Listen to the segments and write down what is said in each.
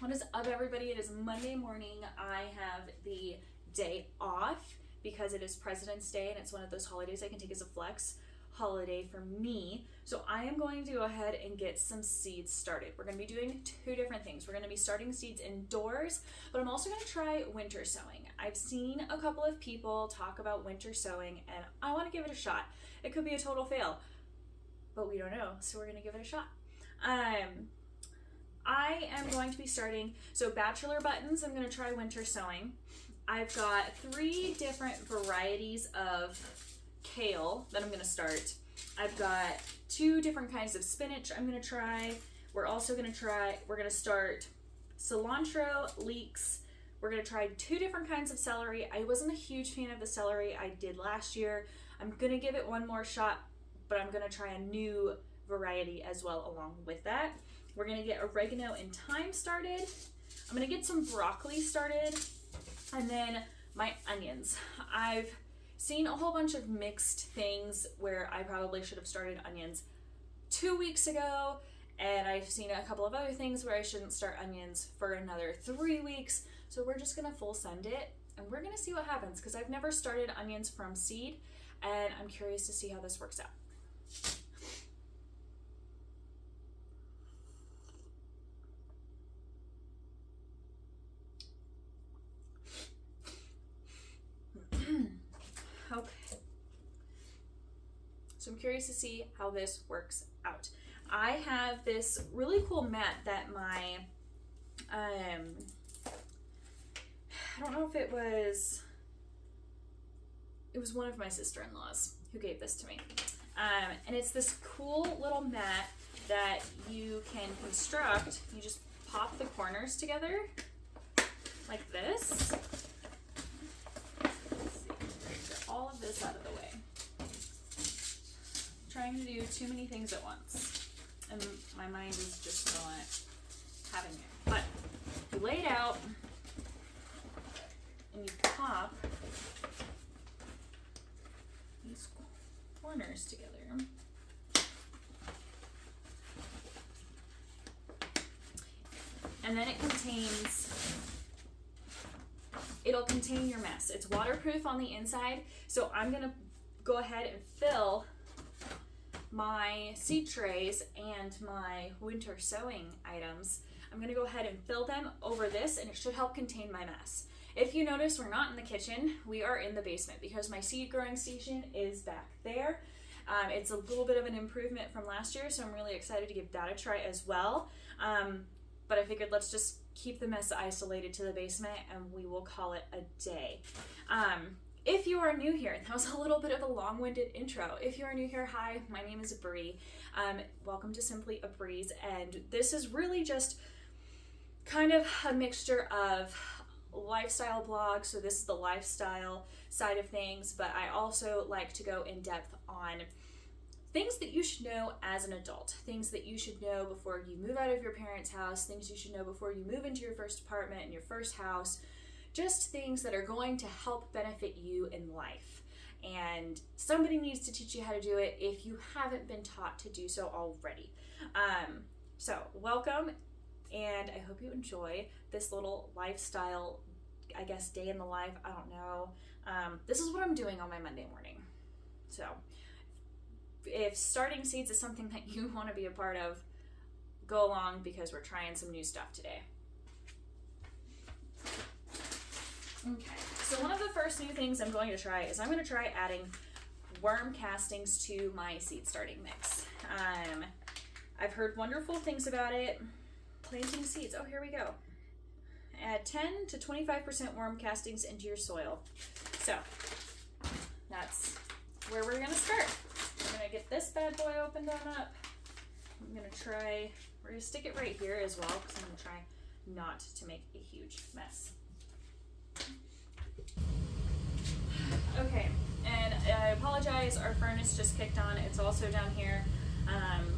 What is up, everybody? It is Monday morning. I have the day off because it is President's Day and it's one of those holidays I can take as a flex holiday for me. So I am going to go ahead and get some seeds started. We're going to be doing two different things. We're going to be starting seeds indoors, but I'm also going to try winter sowing. I've seen a couple of people talk about winter sowing and I want to give it a shot. It could be a total fail, but we don't know, so we're going to give it a shot. I am going to be starting, so bachelor buttons, I'm going to try winter sowing. I've got 3 different varieties of kale that I'm going to start. I've got 2 different kinds of spinach I'm going to try. We're going to start cilantro, leeks. We're going to try 2 different kinds of celery. I wasn't a huge fan of the celery I did last year. I'm going to give it one more shot, but I'm going to try a new variety as well along with that. We're going to get oregano and thyme started. I'm going to get some broccoli started, and then my onions. I've seen a whole bunch of mixed things where I probably should have started onions 2 weeks ago, and I've seen a couple of other things where I shouldn't start onions for another 3 weeks. So we're just going to full send it, and we're going to see what happens because I've never started onions from seed, and I'm curious to see how this works out. Okay, so I'm curious to see how this works out. I have this really cool mat that my, I don't know if it was one of my sister-in-laws who gave this to me. And it's this cool little mat that you can construct. You just pop the corners together like this. All of this out of the way. I'm trying to do too many things at once, and my mind is just not having it. But you lay it out, and you pop these corners together. And then it'll contain your mess. It's waterproof on the inside, so I'm gonna go ahead and fill my seed trays and my winter sowing items. I'm gonna go ahead and fill them over this, and it should help contain my mess. If you notice, we're not in the kitchen, we are in the basement because my seed growing station is back there. It's a little bit of an improvement from last year, so I'm really excited to give that a try as well. But I figured let's just keep the mess isolated to the basement and we will call it a day. If you are new here, that was a little bit of a long-winded intro. If you are new here, hi, my name is Bree. Welcome to Simply a Breeze, and this is really just kind of a mixture of lifestyle blog, so this is the lifestyle side of things, but I also like to go in depth on things that you should know as an adult, things that you should know before you move out of your parents' house, things you should know before you move into your first apartment and your first house, just things that are going to help benefit you in life. And somebody needs to teach you how to do it if you haven't been taught to do so already. So welcome, and I hope you enjoy this little lifestyle, I guess, day in the life, I don't know. This is what I'm doing on my Monday morning. So if starting seeds is something that you want to be a part of, go along because we're trying some new stuff today. Okay, so one of the first new things I'm going to try is I'm going to try adding worm castings to my seed starting mix. I've heard wonderful things about it. Planting seeds, oh, here we go. Add 10 to 25% worm castings into your soil. So that's where we're going to start. I'm gonna get this bad boy opened on up. We're gonna stick it right here as well because I'm gonna try not to make a huge mess. Okay, and I apologize, our furnace just kicked on. It's also down here,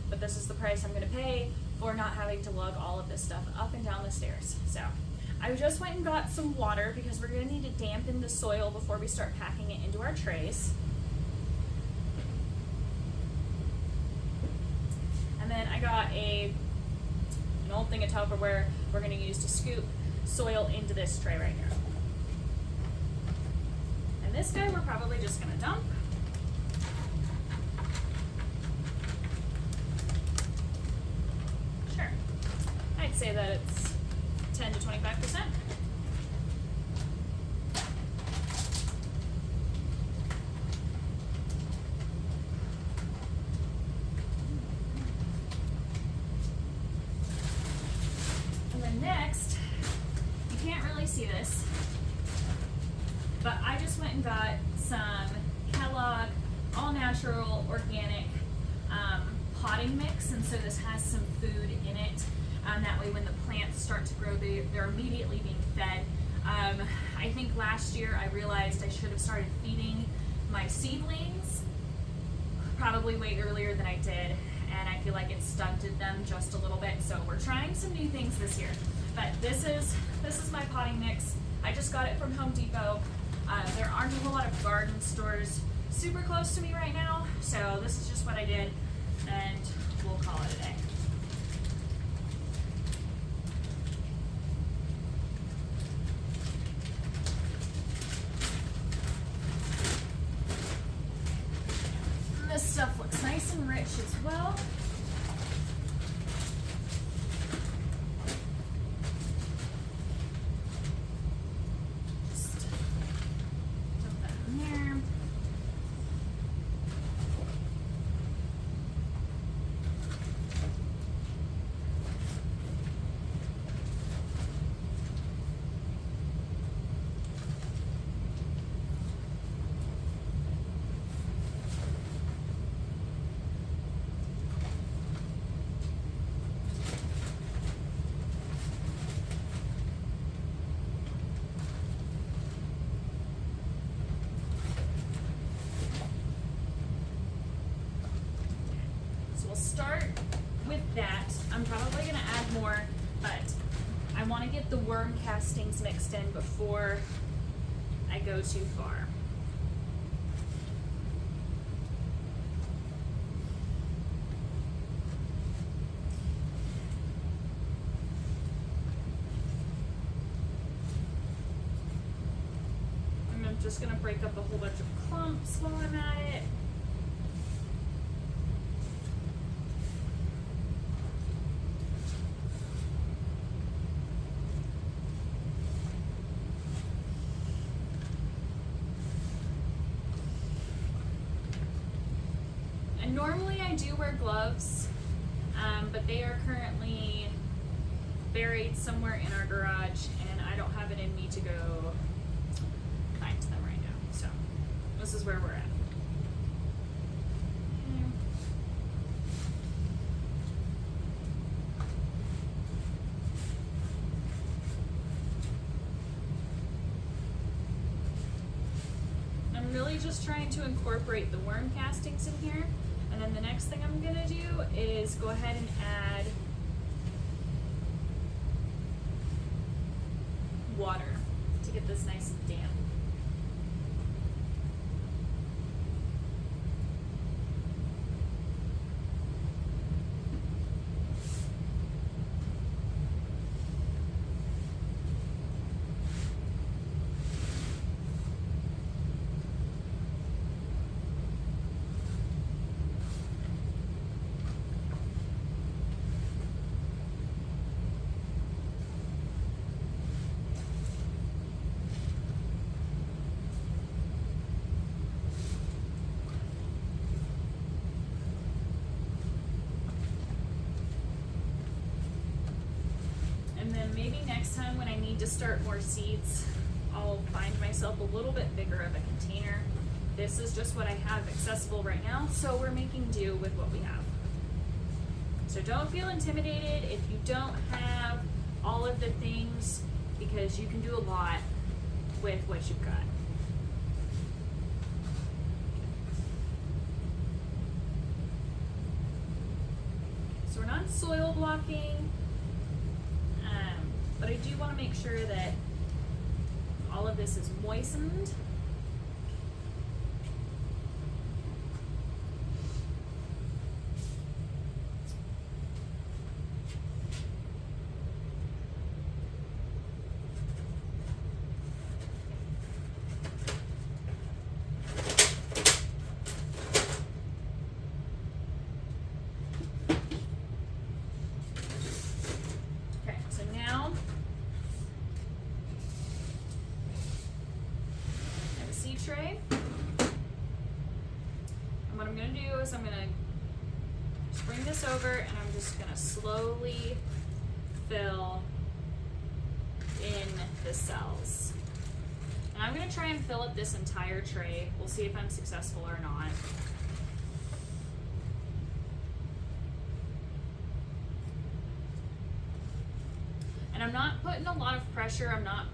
but this is the price I'm gonna pay for not having to lug all of this stuff up and down the stairs. So I just went and got some water because we're gonna need to dampen the soil before we start packing it into our trays. And then I got a an old thing of Tupperware we're going to use to scoop soil into this tray right here. And this guy we're probably just going to dump. Sure. I'd say that it's 10 to 25%. Next, you can't really see this, but I just went and got some Kellogg all natural organic potting mix, and so this has some food in it. That way when the plants start to grow, they're immediately being fed. I think last year I realized I should have started feeding my seedlings probably way earlier than I did, and I feel like it stunted them just a little bit. So we're trying some new things this year. But this is my potting mix. I just got it from Home Depot. There aren't a whole lot of garden stores super close to me right now, so this is just what I did, and we'll call it a day. And this stuff looks nice and rich as well. Start with that. I'm probably going to add more, but I want to get the worm castings mixed in before I go too far. I'm just going to break up a whole bunch of clumps while I'm at it. Normally I do wear gloves, but they are currently buried somewhere in our garage, and I don't have it in me to go find them right now. So this is where we're at. I'm really just trying to incorporate the worm castings in here. And then the next thing I'm going to do is go ahead and add water to get this nice and damp. Maybe next time when I need to start more seeds, I'll find myself a little bit bigger of a container. This is just what I have accessible right now, so we're making do with what we have. So don't feel intimidated if you don't have all of the things, because you can do a lot with what you've got. So we're not soil blocking. But I do want to make sure that all of this is moistened. tray. And what I'm going to do is I'm going to just bring this over and I'm just going to slowly fill in the cells. And I'm going to try and fill up this entire tray. We'll see if I'm successful or not. And I'm not putting a lot of pressure. I'm not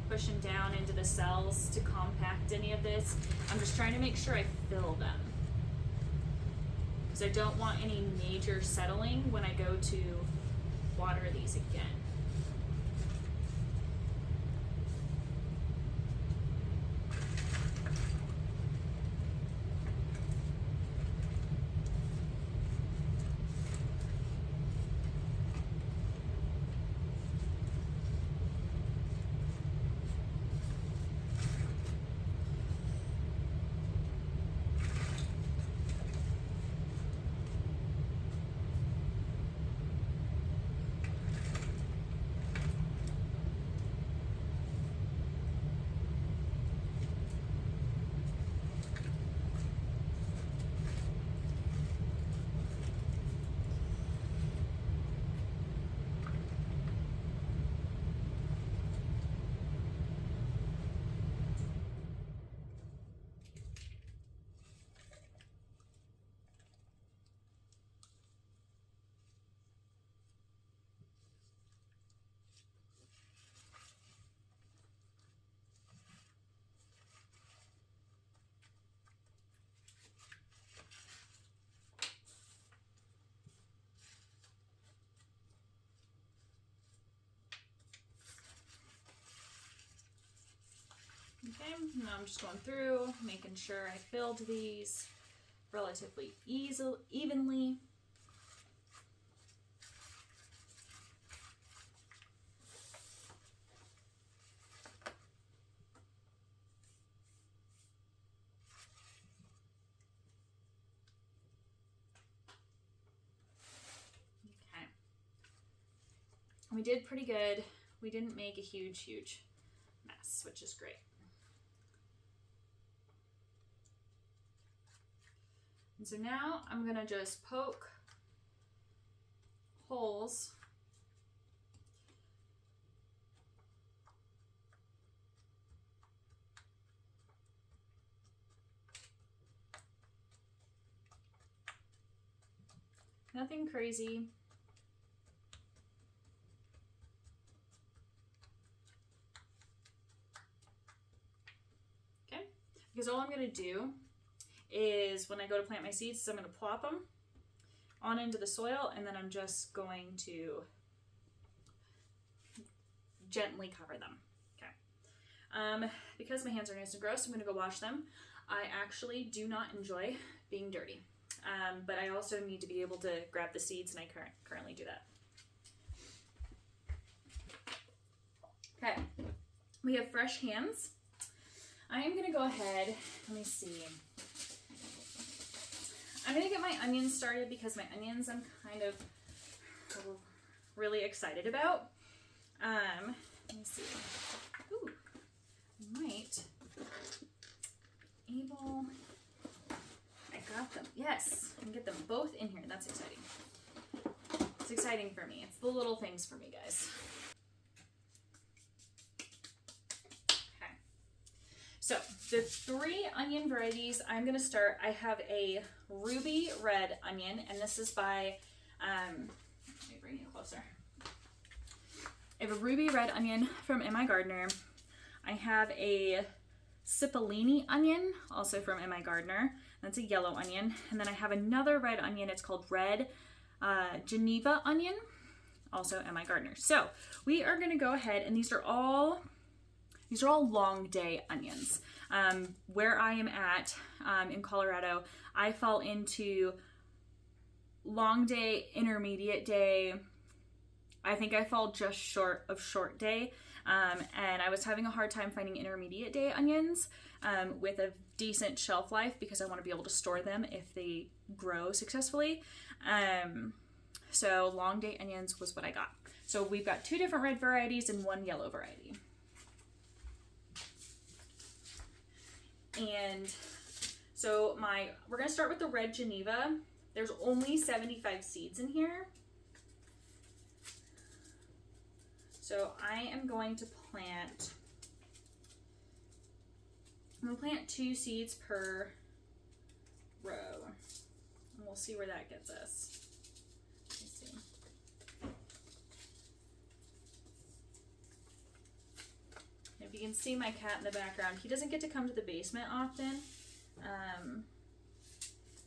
pushing down into the cells to compact any of this. I'm just trying to make sure I fill them, because I don't want any major settling when I go to water these again. Okay, now I'm just going through, making sure I filled these relatively evenly. Okay. We did pretty good. We didn't make a huge mess, which is great. And so now I'm going to just poke holes nothing crazy. Okay, because all I'm going to do is when I go to plant my seeds, I'm going to plop them on into the soil, and then I'm just going to gently cover them. Okay. Because my hands are nice and gross, I'm going to go wash them. I actually do not enjoy being dirty, but I also need to be able to grab the seeds, and I currently do that. Okay, we have fresh hands. I am going to go ahead, let me see. I'm going to get my onions started because my onions I'm kind of really excited about. Let me see. Ooh, might able. I got them. Yes, I can get them both in here. That's exciting. It's exciting for me. It's the little things for me, guys. Okay. So the 3 onion varieties I'm going to start. I have a ruby red onion, and this is by, let me bring you closer. I have a ruby red onion from M.I. Gardener. I have a Cipollini onion, also from M.I. Gardener. That's a yellow onion. And then I have another red onion. It's called red Geneva onion, also M.I. Gardener. So we are going to go ahead, and these are all long day onions. Where I am at in Colorado, I fall into long day, intermediate day. I think I fall just short of short day. And I was having a hard time finding intermediate day onions with a decent shelf life because I want to be able to store them if they grow successfully. So long day onions was what I got. So we've got 2 different red varieties and 1 yellow variety. And so we're gonna start with the red Geneva. There's only 75 seeds in here. So I am going to plant, I'm gonna plant 2 seeds per row. And we'll see where that gets us. Let's see. If you can see my cat in the background, he doesn't get to come to the basement often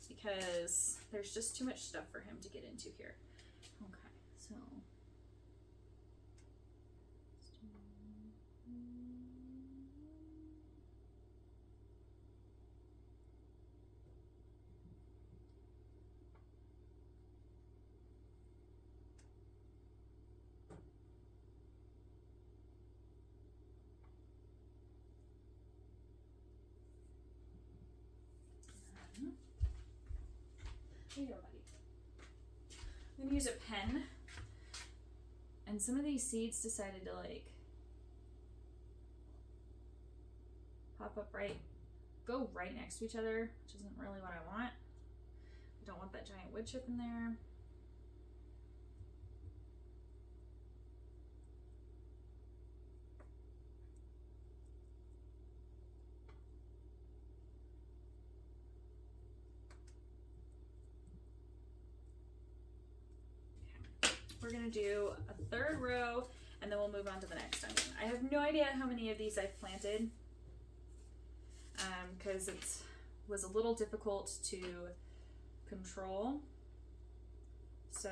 because there's just too much stuff for him to get into here. Okay, so. Here you go, buddy. I'm gonna use a pen, and some of these seeds decided to like pop up go right next to each other, which isn't really what I want. I don't want that giant wood chip in there. We're gonna do a 3rd row and then we'll move on to the next onion. I have no idea how many of these I've planted because it was a little difficult to control. So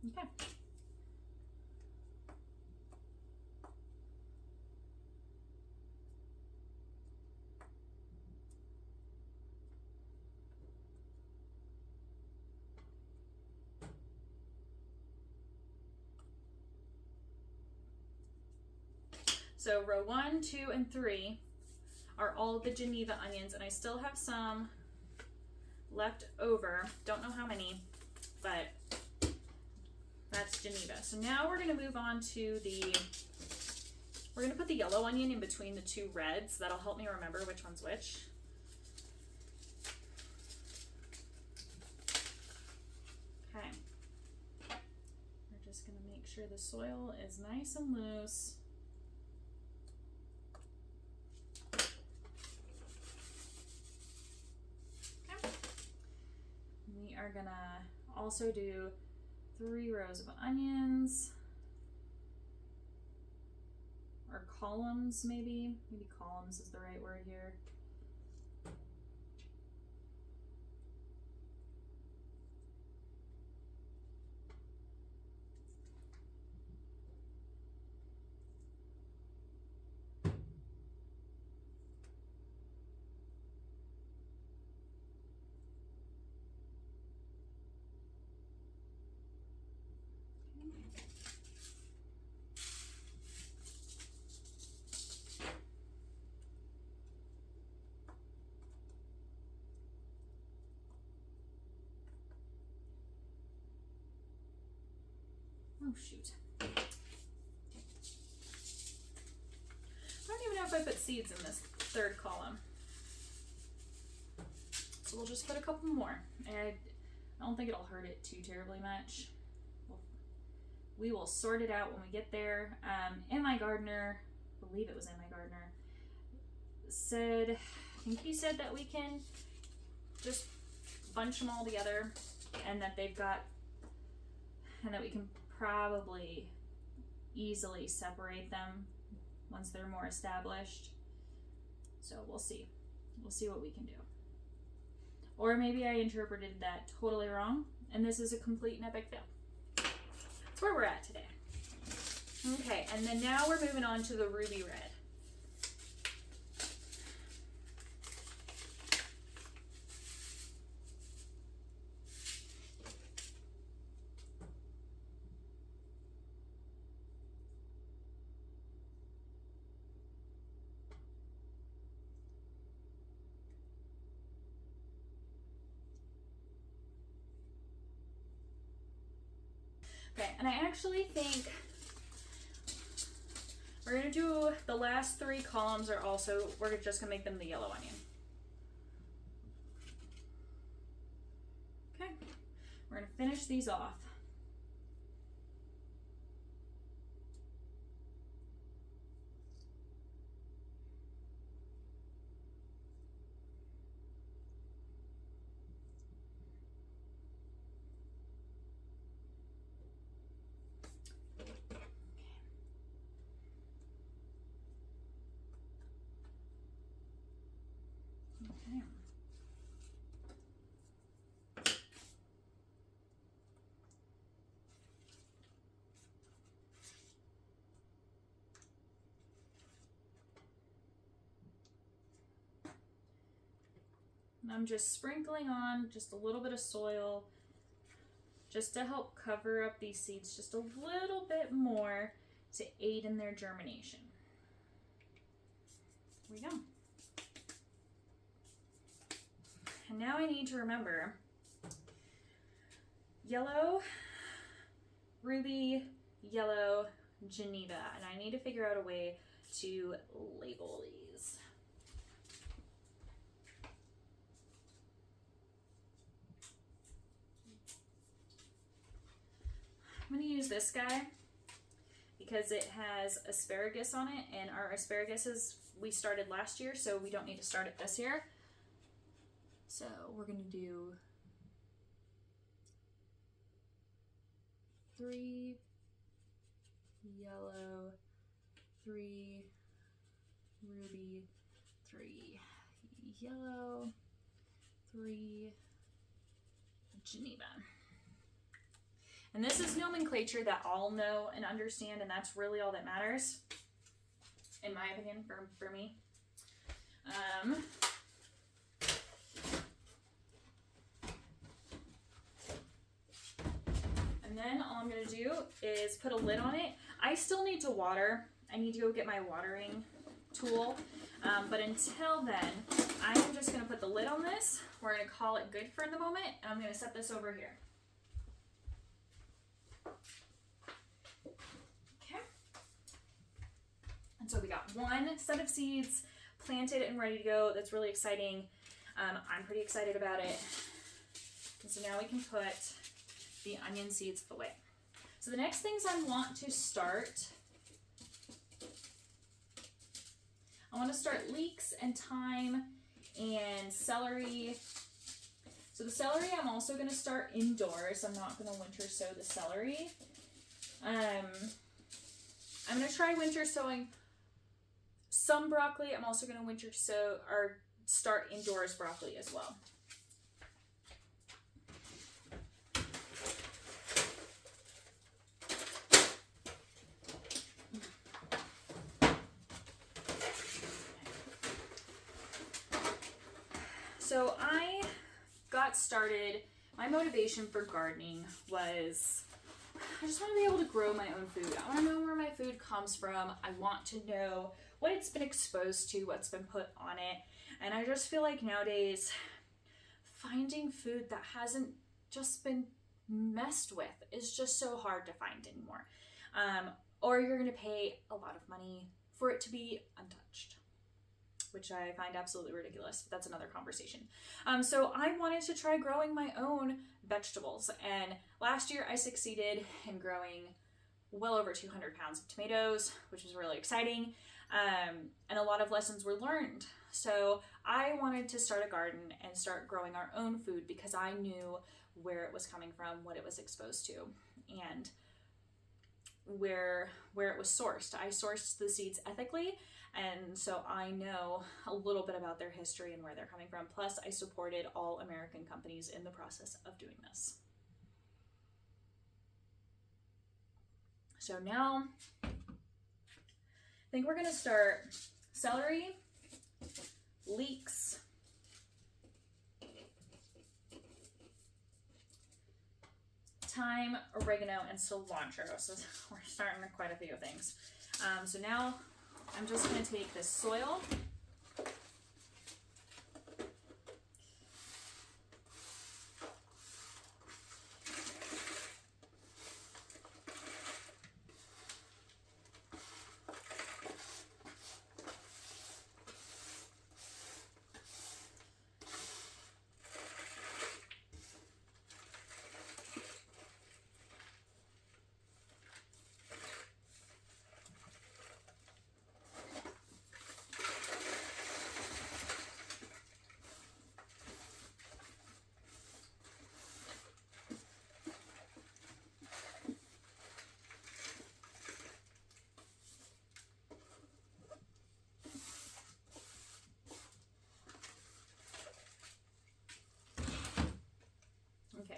okay. So row 1, 2, and 3 are all the Geneva onions, and I still have some left over. Don't know how many, but that's Geneva. So now we're gonna move on to we're gonna put the yellow onion in between the 2 reds. That'll help me remember which one's which. Okay. We're just gonna make sure the soil is nice and loose. Okay. We are gonna also do 3 rows of onions, or columns maybe columns is the right word here. Oh shoot. I don't even know if I put seeds in this 3rd column. So we'll just put a couple more. And I don't think it'll hurt it too terribly much. We will sort it out when we get there. And my gardener, I believe it was in my gardener, said, I think he said that we can just bunch them all together and that we can probably easily separate them once they're more established. So we'll see. We'll see what we can do. Or maybe I interpreted that totally wrong, and this is a complete and epic fail. That's where we're at today. Okay, and then now we're moving on to the ruby red. Okay, and I actually think we're gonna do the last 3 columns are also, we're just gonna make them the yellow onion. Okay, we're gonna finish these off. Okay. And I'm just sprinkling on just a little bit of soil just to help cover up these seeds just a little bit more to aid in their germination. Here we go. And now I need to remember yellow, ruby, yellow, Geneva, and I need to figure out a way to label these. I'm going to use this guy because it has asparagus on it, and our asparagus we started last year, so we don't need to start it this year. So we're going to do 3 yellow, 3 ruby, 3 yellow, 3 Geneva. And this is nomenclature that I'll know and understand, and that's really all that matters, in my opinion, for me. And then all I'm going to do is put a lid on it. I still need to water. I need to go get my watering tool. But until then, I am just going to put the lid on this. We're going to call it good for the moment, and I'm going to set this over here. Okay. And so we got 1 set of seeds planted and ready to go. That's really exciting. I'm pretty excited about it. And so now we can put the onion seeds away. So the next things I want to start, I want to start leeks and thyme and celery. So the celery I'm also going to start indoors. I'm not going to winter sow the celery. I'm going to try winter sowing some broccoli. I'm also going to winter sow or start indoors broccoli as well. So I got started, my motivation for gardening was, I just want to be able to grow my own food. I want to know where my food comes from. I want to know what it's been exposed to, what's been put on it. And I just feel like nowadays, finding food that hasn't just been messed with is just so hard to find anymore. Or you're going to pay a lot of money for it to be untouched, which I find absolutely ridiculous, but that's another conversation. So I wanted to try growing my own vegetables, and last year I succeeded in growing well over 200 pounds of tomatoes, which was really exciting, and a lot of lessons were learned. So I wanted to start a garden and start growing our own food because I knew where it was coming from, what it was exposed to, and where it was sourced. I sourced the seeds ethically, and so I know a little bit about their history and where they're coming from. Plus, I supported all American companies in the process of doing this. So now, I think we're going to start celery, leeks, thyme, oregano, and cilantro. So we're starting with quite a few things. So now I'm just going to take this soil,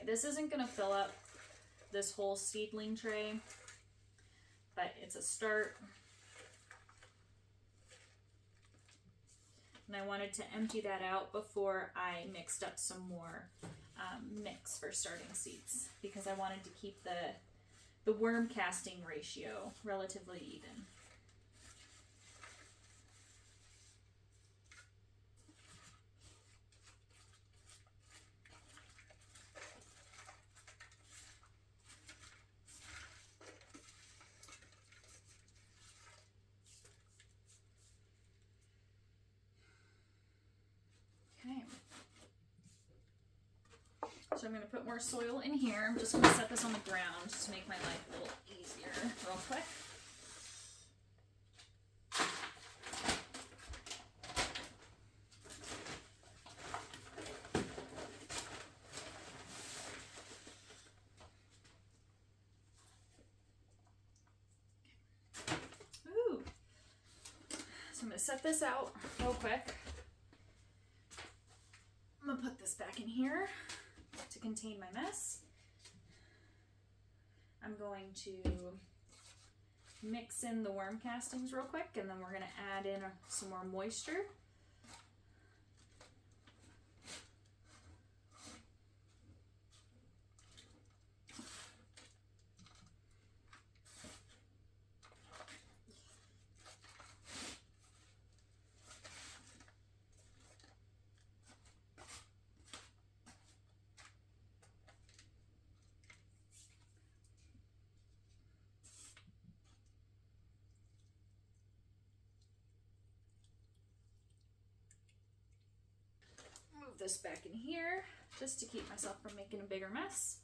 this isn't gonna fill up this whole seedling tray, but it's a start. And I wanted to empty that out before I mixed up some more mix for starting seeds, because I wanted to keep the worm casting ratio relatively even. So I'm going to put more soil in here. I'm just going to set this on the ground just to make my life a little easier real quick. Ooh. So I'm going to set this out real quick. I'm going to put this back in here to contain my mess. I'm going to mix in the worm castings real quick, and then we're going to add in some more moisture. Move this back in here just to keep myself from making a bigger mess.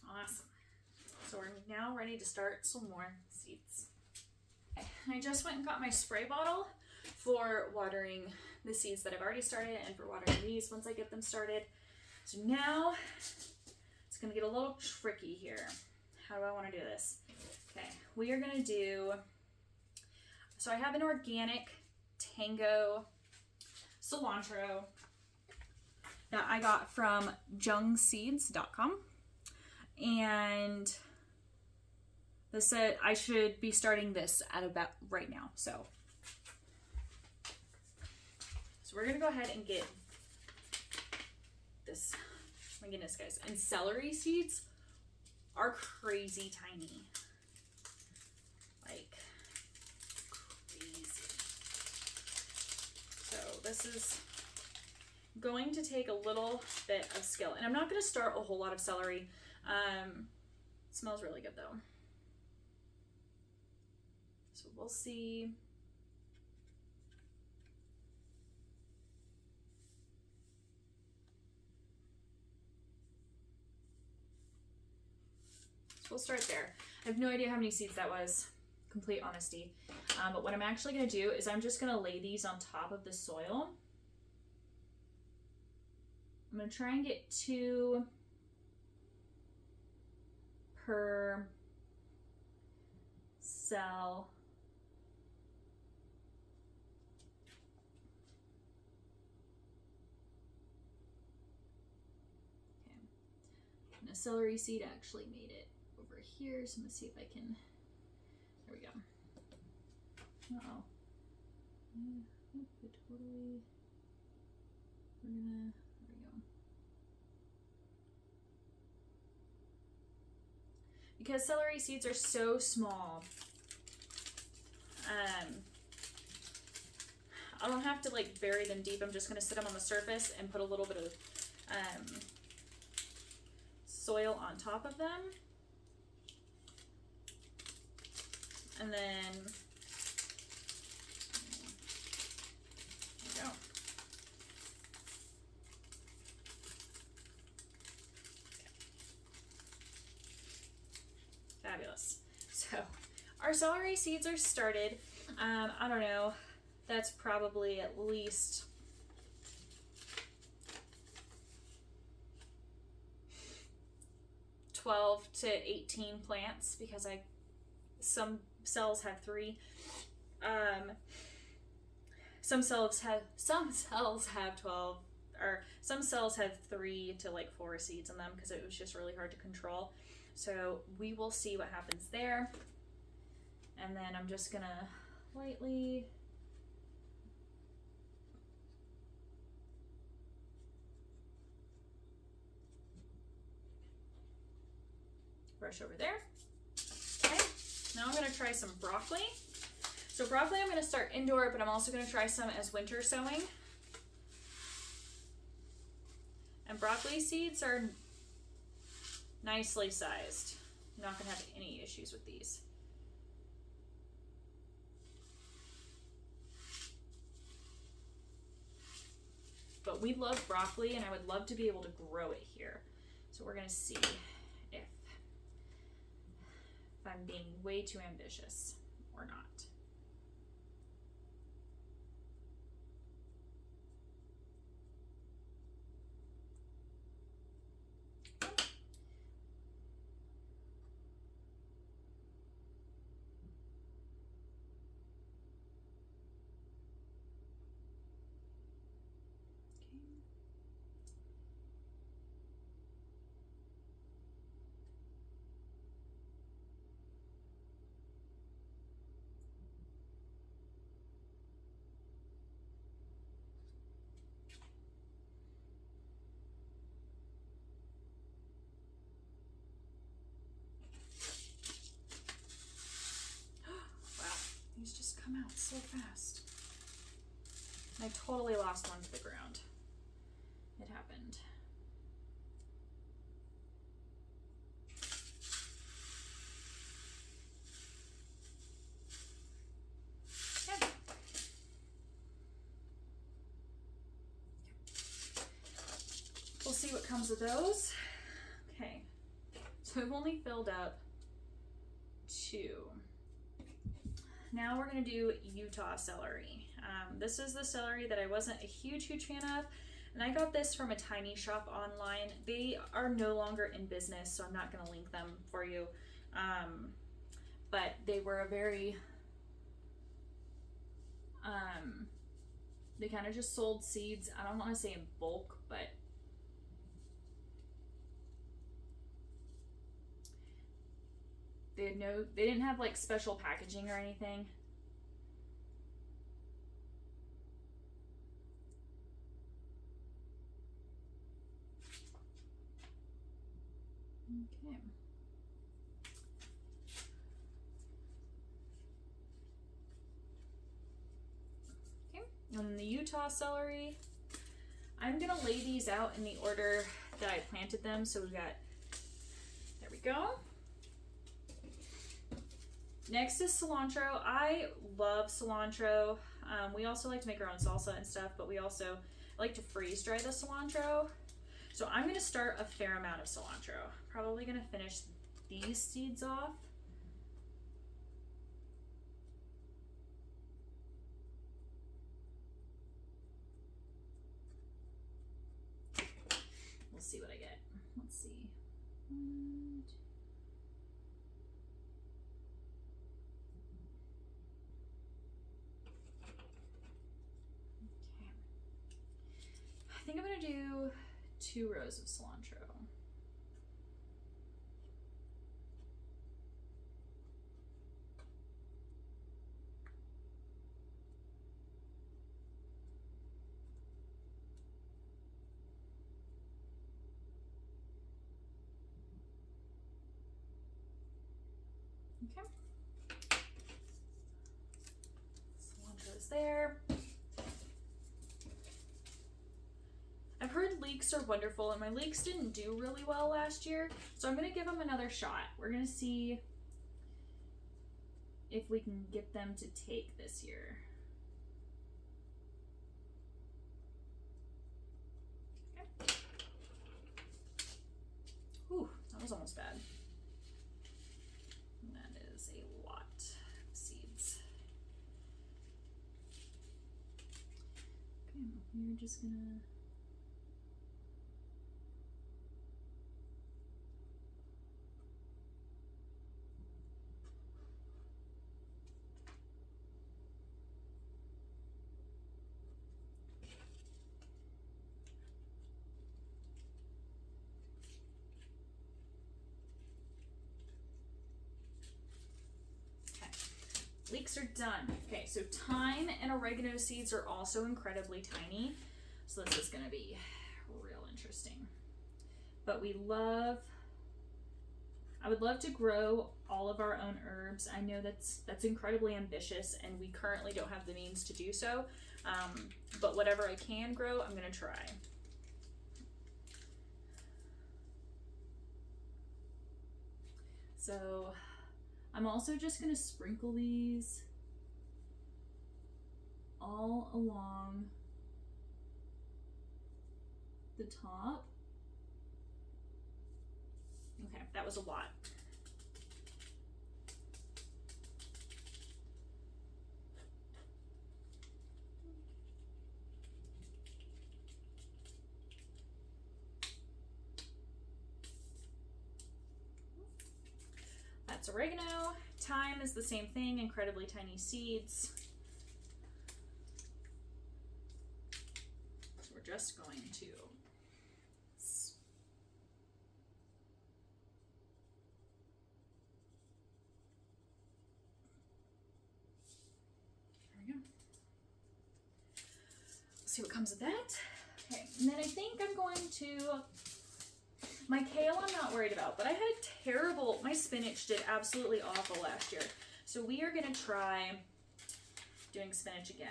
Awesome. So we're now ready to start some more seeds. I just went and got my spray bottle for watering the seeds that I've already started and for watering these once I get them started. So now it's going to get a little tricky here. How do I want to do this? Okay, we are going to do, so I have an organic tango cilantro that I got from jungseeds.com. And this said I should be starting this at about right now. So we're gonna go ahead and get this. My goodness, guys. And celery seeds are crazy tiny. Like crazy. So this is going to take a little bit of skill. And I'm not gonna start a whole lot of celery. It smells really good though. So we'll see. So we'll start there. I have no idea how many seeds that was, complete honesty. But what I'm actually gonna do is I'm just gonna lay these on top of the soil. I'm gonna try and get 2 per cell. Okay. And a celery seed actually made it over here, so I'm gonna see if I can. There we go. Uh-oh. Totally. We're gonna. There we go. Because celery seeds are so small, I don't have to like bury them deep. I'm just going to sit them on the surface and put a little bit of soil on top of them. And then, there we go. Fabulous. So our celery seeds are started. I don't know, that's probably at least 12 to 18 plants, because some cells have 3. Some cells have 12, or some cells have 3 to like 4 seeds in them, because it was just really hard to control. So we will see what happens there. And then I'm just gonna lightly brush over there. Okay, now I'm gonna try some broccoli. So broccoli I'm gonna start indoor, but I'm also gonna try some as winter sowing. And broccoli seeds are nicely sized. I'm not gonna have any issues with these. But we love broccoli, and I would love to be able to grow it here. So we're gonna see if I'm being way too ambitious or not. These just come out so fast. I totally lost one to the ground. It happened. Okay. We'll see what comes of those. Okay. So I've only filled up 2. Now we're going to do Utah celery. This is the celery that I wasn't a huge fan of, and I got this from a tiny shop online. They are no longer in business, so I'm not going to link them for you. But they were a very, they kind of just sold seeds. I don't want to say in bulk, but they didn't have like special packaging or anything. Okay. Okay, and then the Utah celery, I'm gonna lay these out in the order that I planted them. So we've got, there we go. Next is cilantro. I love cilantro. We also like to make our own salsa and stuff, but we also like to freeze dry the cilantro. So I'm gonna start a fair amount of cilantro. Probably gonna finish these seeds off. We'll see what I get. Let's see. I think I'm gonna do 2 rows of cilantro. Okay. Cilantro's there. I've heard leeks are wonderful, and my leeks didn't do really well last year, so I'm going to give them another shot. We're going to see if we can get them to take this year. Okay. Whew, that was almost bad. And that is a lot. You're just gonna leeks are done. Okay, so thyme and oregano seeds are also incredibly tiny. So this is gonna be real interesting. But I would love to grow all of our own herbs. I know that's incredibly ambitious and we currently don't have the means to do so. But whatever I can grow, I'm gonna try. So I'm also just gonna sprinkle these all along the top. Okay, that was a lot. That's oregano. Thyme is the same thing, incredibly tiny seeds. So we're just going to see what comes of that. Okay, and then I think I'm going to, my kale I'm not worried about, but I had a terrible, my spinach did absolutely awful last year. So we are gonna try doing spinach again.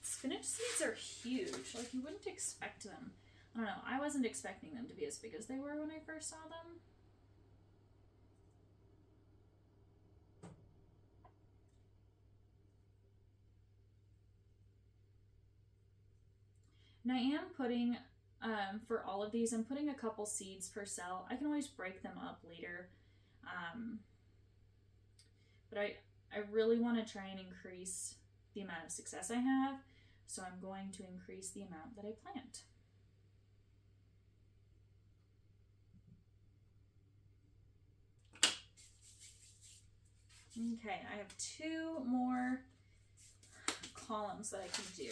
Spinach seeds are huge, like you wouldn't expect them. I don't know, I wasn't expecting them to be as big as they were when I first saw them. And I am putting, for all of these, I'm putting a couple seeds per cell. I can always break them up later. But I really want to try and increase the amount of success I have. So I'm going to increase the amount that I plant. Okay, I have 2 more columns that I can do.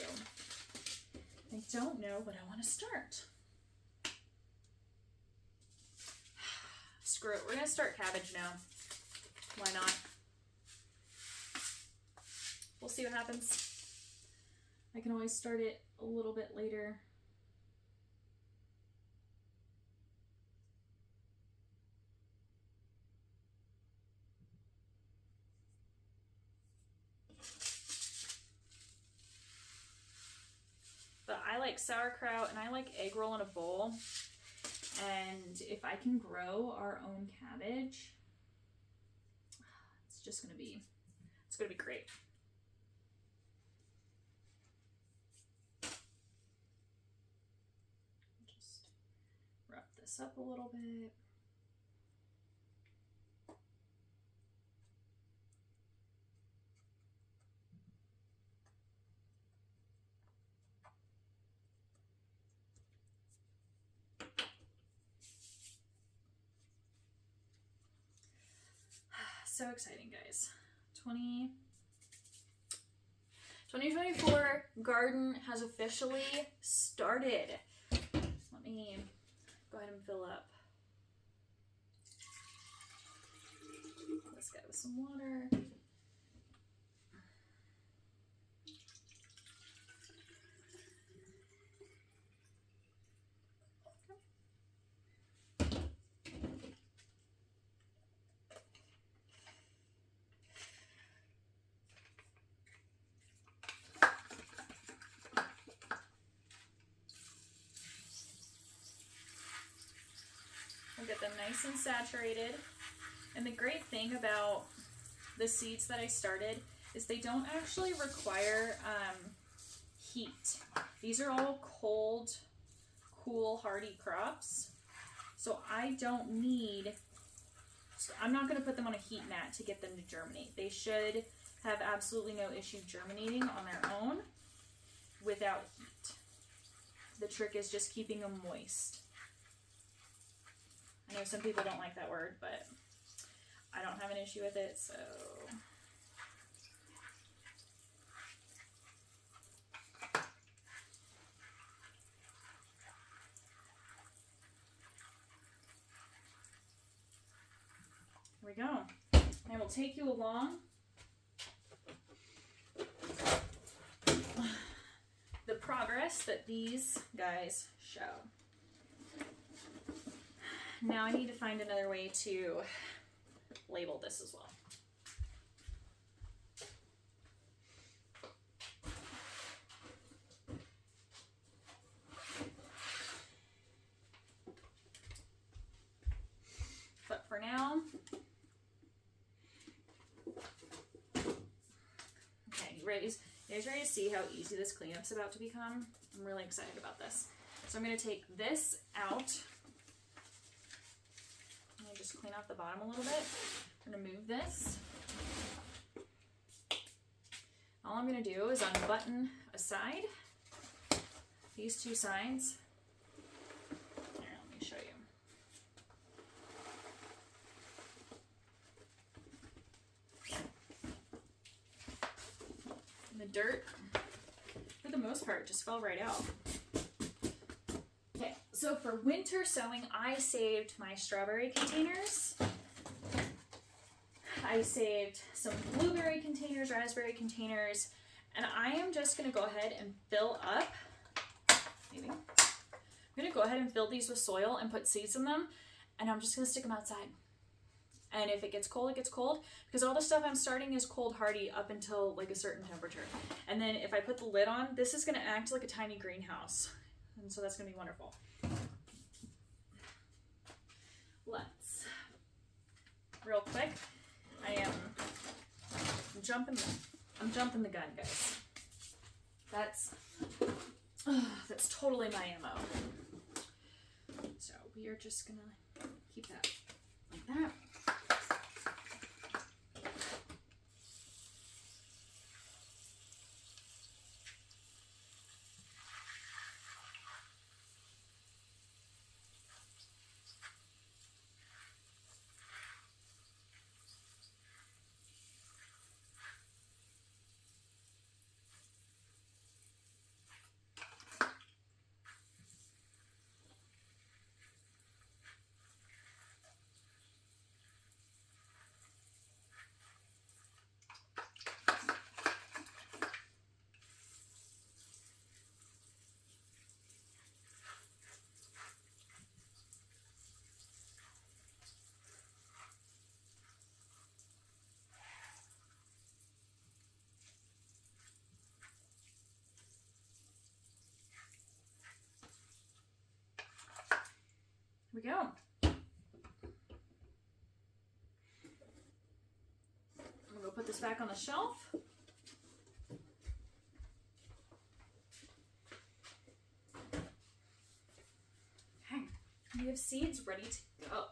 I don't know, but I want to start. Screw it, we're gonna start cabbage now. Why not? We'll see what happens. I can always start it a little bit later. But I like sauerkraut and I like egg roll in a bowl. And if I can grow our own cabbage, it's gonna be great. Just rough this up a little bit. So exciting, guys. 2024 garden has officially started. Let me go ahead and fill up this guy with some water. We'll get them nice and saturated. And the great thing about the seeds that I started is they don't actually require heat. These are all cold, cool, hardy crops. So I'm not going to put them on a heat mat to get them to germinate. They should have absolutely no issue germinating on their own without heat. The trick is just keeping them moist. I know some people don't like that word, but I don't have an issue with it, so. Here we go. I will take you along the progress that these guys show. Now I need to find another way to label this as well. But for now, okay, you guys ready to see how easy this cleanup's about to become? I'm really excited about this. So I'm going to take this out. Just clean off the bottom a little bit. I'm going to move this. All I'm going to do is unbutton aside these two sides. Here, let me show you. And the dirt, for the most part, just fell right out. Okay, so for winter sowing, I saved my strawberry containers. I saved some blueberry containers, raspberry containers, and I am just going to go ahead and fill up, maybe. I'm going to go ahead and fill these with soil and put seeds in them, and I'm just going to stick them outside. And if it gets cold, it gets cold, because all the stuff I'm starting is cold hardy up until like a certain temperature. And then if I put the lid on, this is going to act like a tiny greenhouse. And so that's going to be wonderful. Let's, real quick, I'm jumping the gun, guys. That's totally my MO. So we are just going to keep that like that. Here we go. I'm gonna go put this back on the shelf. Okay, we have seeds ready to go.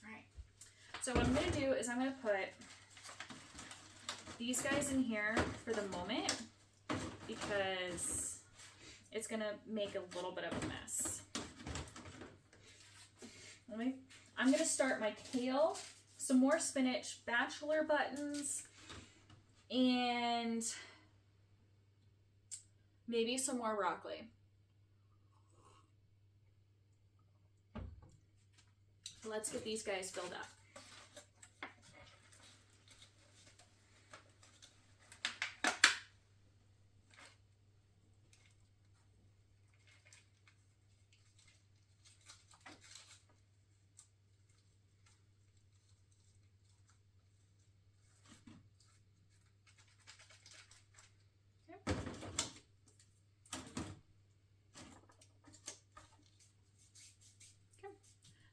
Alright, so what I'm gonna do is I'm gonna put these guys in here for the moment because it's gonna make a little bit of a mess. I'm gonna start my kale, some more spinach, bachelor buttons, and maybe some more broccoli. Let's get these guys filled up.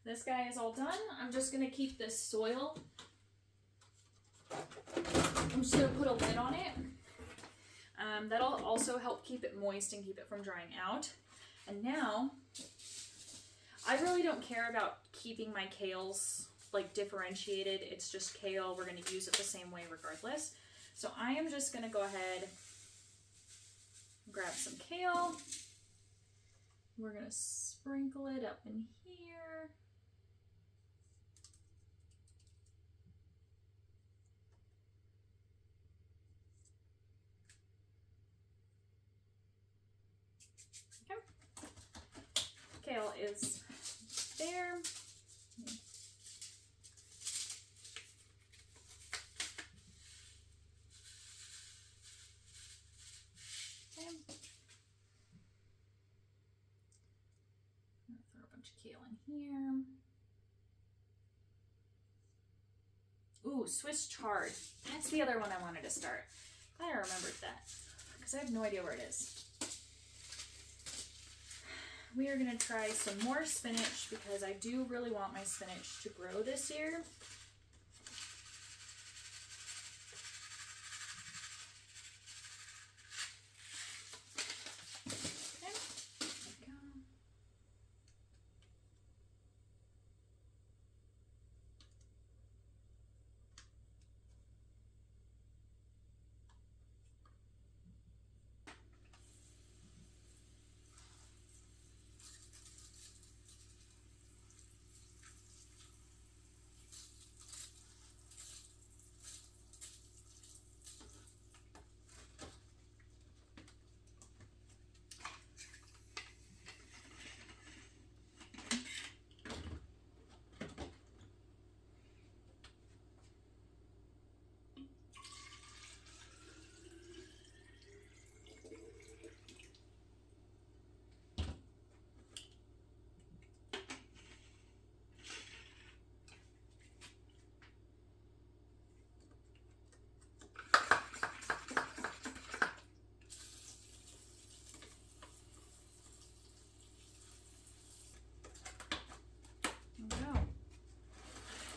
this guy is all done. I'm just gonna keep this soil. I'm just gonna put a lid on it. That'll also help keep it moist and keep it from drying out. And now, I really don't care about keeping my kales like differentiated. It's just kale. We're gonna use it the same way regardless. So I am just gonna go ahead, grab some kale. We're gonna sprinkle it up in here. Okay. Kale is there. Okay. Throw a bunch of kale in here. Ooh, Swiss chard. That's the other one I wanted to start. I remembered that because I have no idea where it is. We are going to try some more spinach because I do really want my spinach to grow this year. Okay, there we go.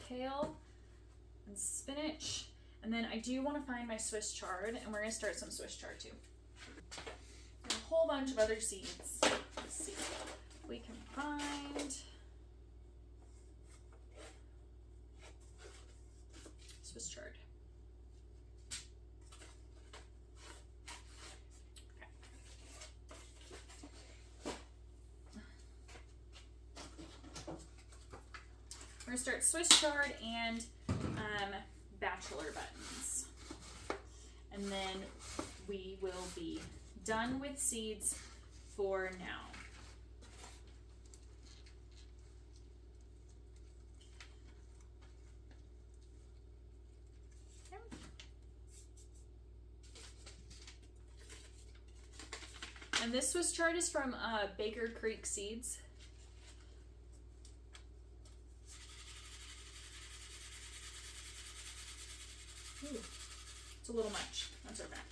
Kale and spinach, and then I do want to find my Swiss chard, and we're going to start some Swiss chard too. And a whole bunch of other seeds. Let's see if we can find Swiss chard. We're gonna start Swiss chard and bachelor buttons. And then we will be done with seeds for now. Okay. And this Swiss chard is from Baker Creek Seeds. Ooh, it's a little much. That's our back.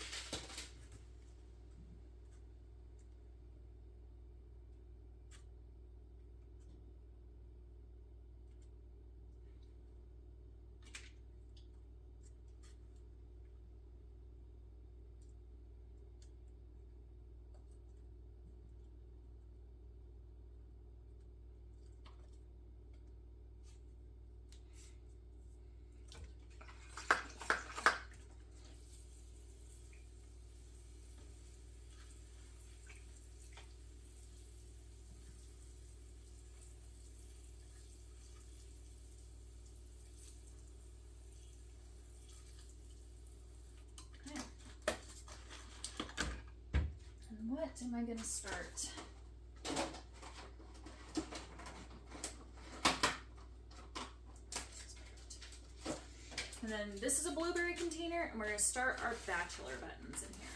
What am I gonna start? And then this is a blueberry container, and we're gonna start our bachelor buttons in here.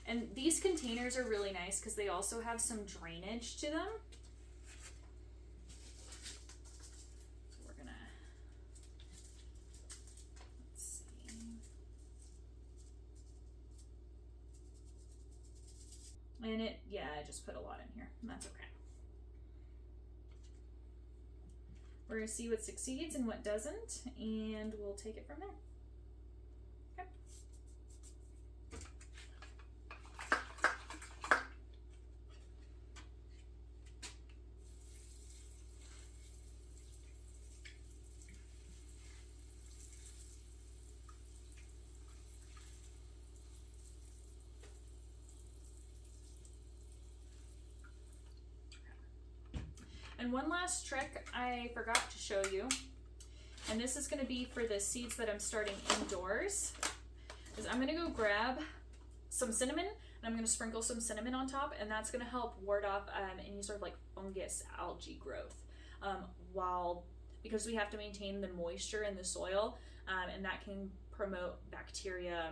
And these containers are really nice because they also have some drainage to them. So we're gonna, let's see. And I just put a lot in here, and that's okay. We're going to see what succeeds and what doesn't, and we'll take it from there. Okay. And one last trick I forgot to show you, and this is going to be for the seeds that I'm starting indoors, is I'm going to go grab some cinnamon, and I'm going to sprinkle some cinnamon on top, and that's going to help ward off any sort of like fungus algae growth because we have to maintain the moisture in the soil, and that can promote bacteria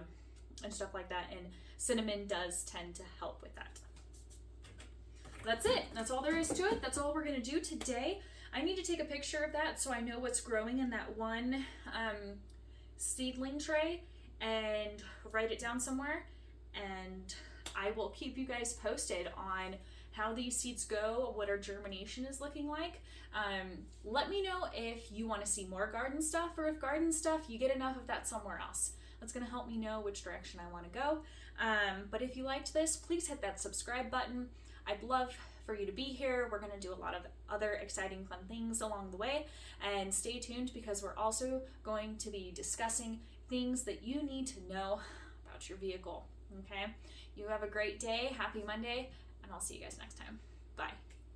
and stuff like that, and cinnamon does tend to help with that. That's it. That's all there is to it. That's all we're going to do today. I need to take a picture of that so I know what's growing in that one seedling tray and write it down somewhere. And I will keep you guys posted on how these seeds go, what our germination is looking like. Let me know if you want to see more garden stuff, or if garden stuff, you get enough of that somewhere else. That's going to help me know which direction I want to go. But if you liked this, please hit that subscribe button. I'd love for you to be here. We're going to do a lot of other exciting, fun things along the way. And stay tuned, because we're also going to be discussing things that you need to know about your vehicle. Okay? You have a great day. Happy Monday. And I'll see you guys next time. Bye.